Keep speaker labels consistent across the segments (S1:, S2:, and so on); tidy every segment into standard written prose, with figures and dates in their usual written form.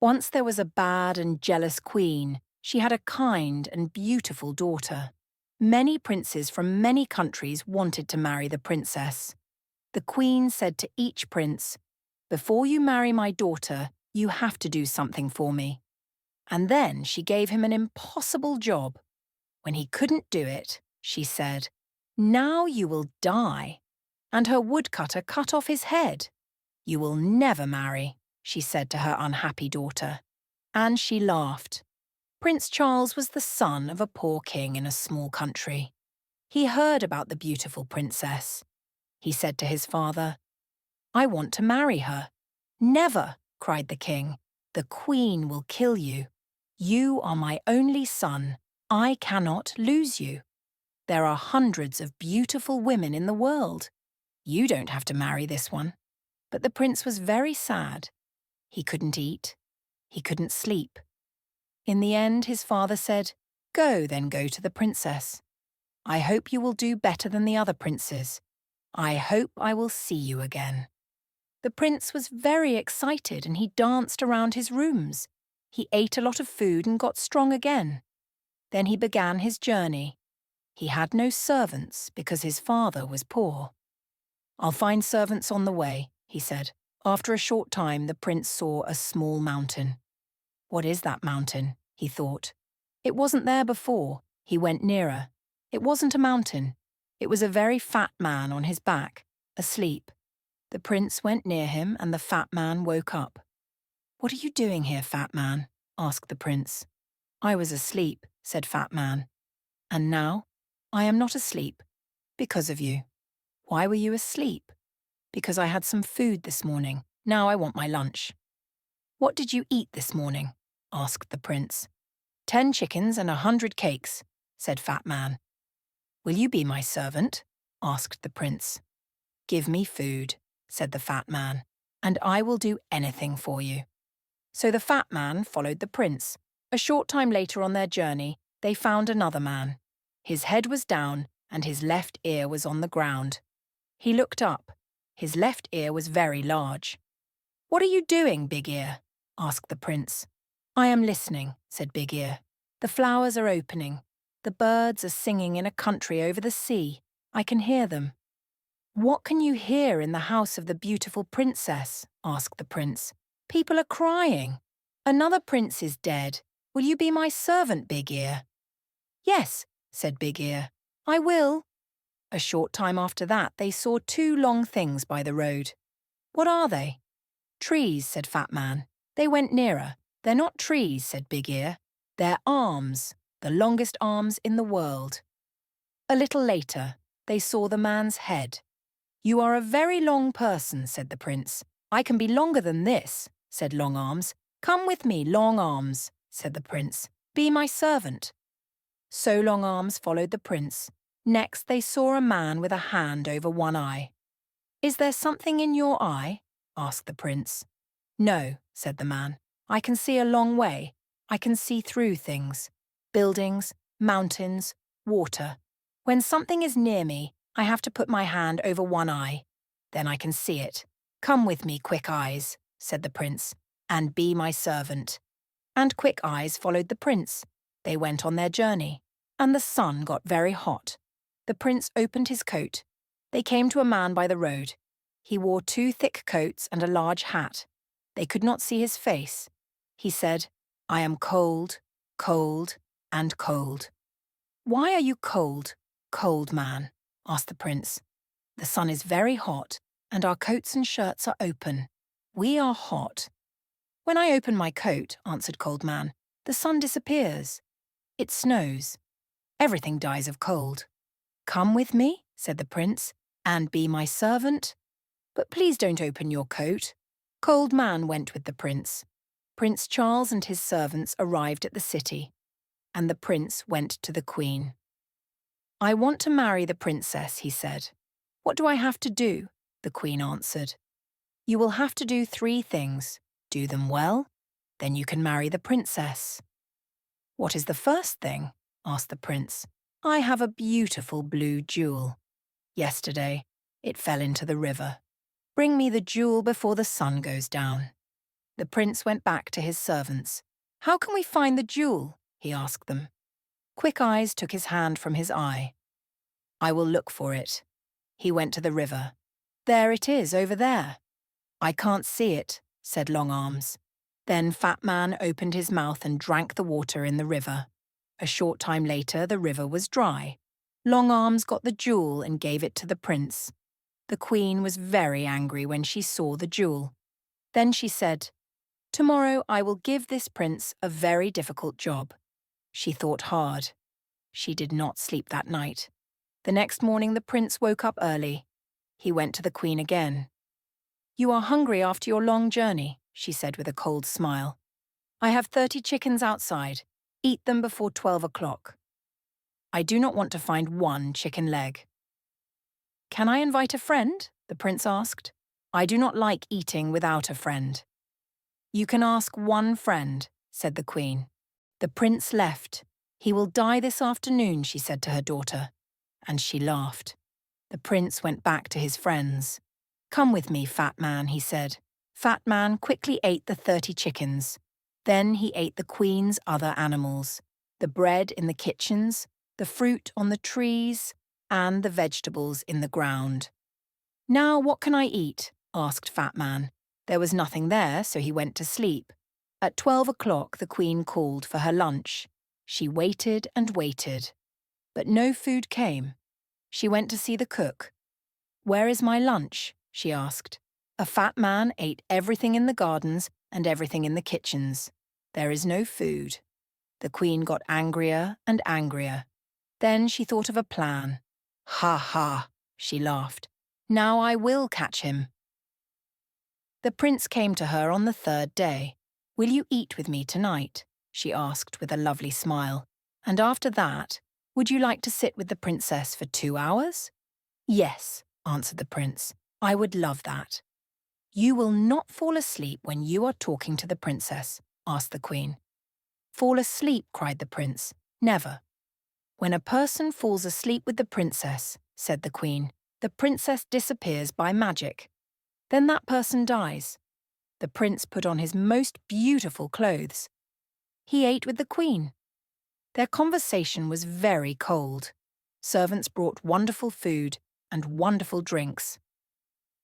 S1: Once there was a bad and jealous queen. She had a kind and beautiful daughter. Many princes from many countries wanted to marry the princess. The queen said to each prince, "Before you marry my daughter, you have to do something for me." And then she gave him an impossible job. When he couldn't do it, she said, "Now you will die." And her woodcutter cut off his head. "You will never marry," she said to her unhappy daughter. And she laughed. Prince Charles was the son of a poor king in a small country. He heard about the beautiful princess. He said to his father, "I want to marry her." "Never," cried the king. "The queen will kill you. You are my only son. I cannot lose you. There are hundreds of beautiful women in the world. You don't have to marry this one." But the prince was very sad. He couldn't eat. He couldn't sleep. In the end, his father said, "Go to the princess. I hope you will do better than the other princes. I hope I will see you again." The prince was very excited and he danced around his rooms. He ate a lot of food and got strong again. Then he began his journey. He had no servants because his father was poor. "I'll find servants on the way," he said. After a short time, the prince saw a small mountain. "What is that mountain?" he thought. It wasn't there before. He went nearer. It wasn't a mountain. It was a very fat man on his back, asleep. The prince went near him and the fat man woke up. "What are you doing here, fat man?" asked the prince. "I was asleep," said Fat Man. "And now? I am not asleep. Because of you." "Why were you asleep?" "Because I had some food this morning. Now I want my lunch." "What did you eat this morning?" asked the prince. 10 chickens and 100 cakes," said Fat Man. "Will you be my servant?" asked the prince. "Give me food," said the Fat Man, "and I will do anything for you." So the Fat Man followed the prince. A short time later on their journey, they found another man. His head was down and his left ear was on the ground. He looked up. His left ear was very large. "What are you doing, Big Ear?" asked the prince. "I am listening," said Big Ear. "The flowers are opening. The birds are singing in a country over the sea. I can hear them." "What can you hear in the house of the beautiful princess?" asked the prince. "People are crying. Another prince is dead. Will you be my servant, Big Ear?" "Yes," said Big Ear. "I will." A short time after that, they saw 2 long things by the road. "What are they?" "Trees," said Fat Man. They went nearer. "They're not trees," said Big Ear. "They're arms, the longest arms in the world." A little later, they saw the man's head. "You are a very long person," said the prince. "I can be longer than this," said Long Arms. "Come with me, Long Arms," said the prince. "Be my servant." So Long Arms followed the prince. Next they saw a man with a hand over one eye. "Is there something in your eye?" asked the prince. "No," said the man. "I can see a long way. I can see through things. Buildings, mountains, water. When something is near me, I have to put my hand over one eye. Then I can see it. Come with me, Quick Eyes," said the prince, "and be my servant." And Quick Eyes followed the prince. They went on their journey, and the sun got very hot. The prince opened his coat. They came to a man by the road. He wore 2 thick coats and a large hat. They could not see his face. He said, "I am cold, cold, and cold." "Why are you cold, cold man?" asked the prince. "The sun is very hot, and our coats and shirts are open. We are hot." "When I open my coat," answered Cold Man, "the sun disappears. It snows. Everything dies of cold." "Come with me," said the prince, "and be my servant. But please don't open your coat." Cold Man went with the prince. Prince Charles and his servants arrived at the city, and the prince went to the queen. "I want to marry the princess," he said. "What do I have to do?" the queen answered. "You will have to do 3 things. Do them well, then you can marry the princess." "What is the first thing?" asked the prince. "I have a beautiful blue jewel. Yesterday, it fell into the river. Bring me the jewel before the sun goes down." The prince went back to his servants. "How can we find the jewel?" he asked them. Quick Eyes took his hand from his eye. "I will look for it." He went to the river. "There it is, over there." "I can't see it," said Long Arms. Then Fat Man opened his mouth and drank the water in the river. A short time later, the river was dry. Long Arms got the jewel and gave it to the prince. The queen was very angry when she saw the jewel. Then she said, "Tomorrow I will give this prince a very difficult job." She thought hard. She did not sleep that night. The next morning the prince woke up early. He went to the queen again. "You are hungry after your long journey," she said with a cold smile. "I have 30 chickens outside. Eat them before 12 o'clock. I do not want to find one chicken leg." "Can I invite a friend?" the prince asked. "I do not like eating without a friend." "You can ask one friend," said the queen. The prince left. "He will die this afternoon," she said to her daughter. And she laughed. The prince went back to his friends. "Come with me, Fat Man," he said. Fat Man quickly ate the 30 chickens. Then he ate the queen's other animals, the bread in the kitchens, the fruit on the trees, and the vegetables in the ground. "Now what can I eat?" asked Fat Man. There was nothing there, so he went to sleep. At 12 o'clock, the queen called for her lunch. She waited and waited, but no food came. She went to see the cook. "Where is my lunch?" she asked. "A fat man ate everything in the gardens and everything in the kitchens. There is no food." The queen got angrier and angrier. Then she thought of a plan. "Ha ha," she laughed. "Now I will catch him." The prince came to her on the third day. "Will you eat with me tonight?" she asked with a lovely smile. "And after that, would you like to sit with the princess for 2 hours?" "Yes," answered the prince. "I would love that." "You will not fall asleep when you are talking to the princess?" asked the queen. "Fall asleep," cried the prince. "Never." "When a person falls asleep with the princess," said the queen, "the princess disappears by magic. Then that person dies." The prince put on his most beautiful clothes. He ate with the queen. Their conversation was very cold. Servants brought wonderful food and wonderful drinks.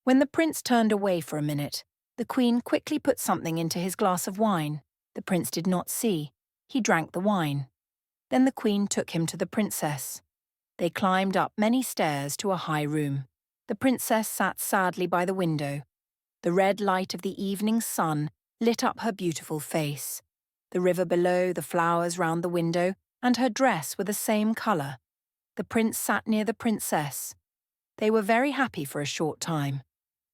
S1: When the prince turned away for a minute, the queen quickly put something into his glass of wine. The prince did not see. He drank the wine. Then the queen took him to the princess. They climbed up many stairs to a high room. The princess sat sadly by the window. The red light of the evening sun lit up her beautiful face. The river below, the flowers round the window, and her dress were the same colour. The prince sat near the princess. They were very happy for a short time.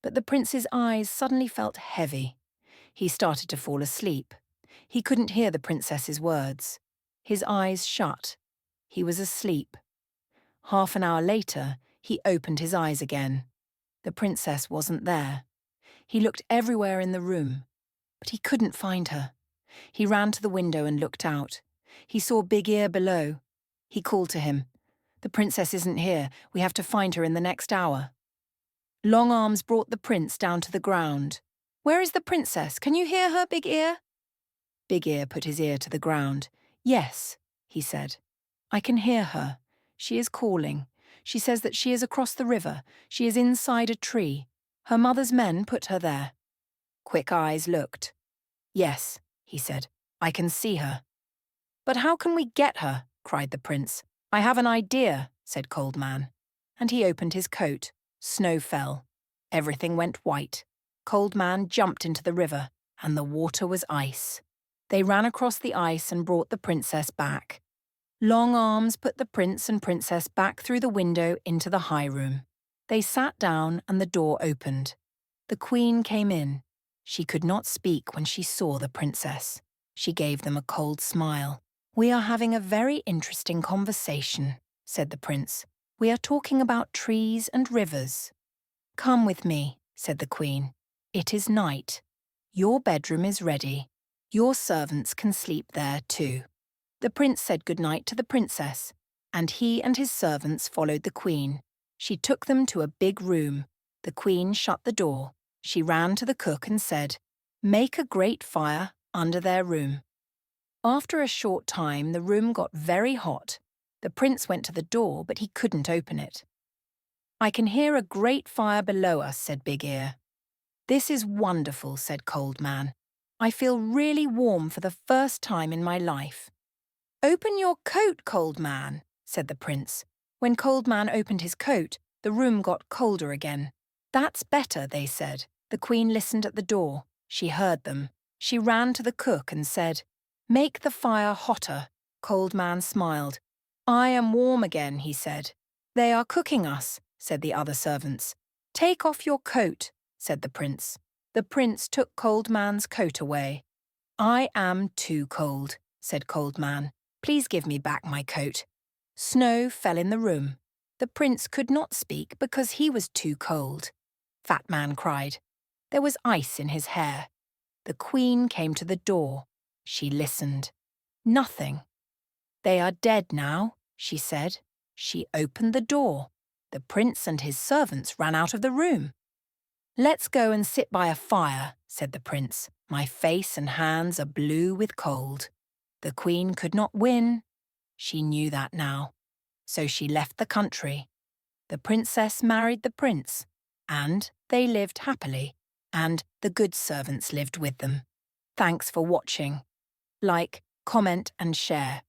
S1: But the prince's eyes suddenly felt heavy. He started to fall asleep. He couldn't hear the princess's words. His eyes shut. He was asleep. Half an hour later, he opened his eyes again. The princess wasn't there. He looked everywhere in the room, but he couldn't find her. He ran to the window and looked out. He saw Big Ear below. He called to him. "The princess isn't here. We have to find her in the next hour." Long Arms brought the prince down to the ground. "Where is the princess? Can you hear her, Big Ear?" Big Ear put his ear to the ground. "Yes," he said. "I can hear her. She is calling. She says that she is across the river. She is inside a tree. Her mother's men put her there." Quick Eyes looked. "Yes," he said. "I can see her." "But how can we get her?" cried the prince. "I have an idea," said Cold Man. And he opened his coat. Snow fell. Everything went white. Cold Man jumped into the river, and the water was ice. They ran across the ice and brought the princess back. Long Arms put the prince and princess back through the window into the high room. They sat down and the door opened. The queen came in. She could not speak when she saw the princess. She gave them a cold smile. "We are having a very interesting conversation," said the prince. "We are talking about trees and rivers." "Come with me," said the queen. "It is night. Your bedroom is ready. Your servants can sleep there too." The prince said good-night to the princess, and he and his servants followed the queen. She took them to a big room. The queen shut the door. She ran to the cook and said, Make a great fire under their room. After a short time, the room got very hot. The prince went to the door, but he couldn't open it. I can hear a great fire below us, said Big Ear. This is wonderful, said Cold Man. I feel really warm for the first time in my life. Open your coat, Cold Man, said the prince. When Cold Man opened his coat, the room got colder again. That's better, they said. The queen listened at the door. She heard them. She ran to the cook and said, Make the fire hotter. Cold Man smiled. I am warm again, he said. They are cooking us, said the other servants. Take off your coat, said the prince. The prince took Cold Man's coat away. I am too cold, said Cold Man. Please give me back my coat. Snow fell in the room. The prince could not speak because he was too cold. Fat Man cried. There was ice in his hair. The queen came to the door. She listened. Nothing. They are dead now, she said. She opened the door. The prince and his servants ran out of the room. Let's go and sit by a fire, said the prince. My face and hands are blue with cold. The queen could not win. She knew that now. So she left the country. The princess married the prince, and they lived happily, and the good servants lived with them. Thanks for watching. Like, comment and share.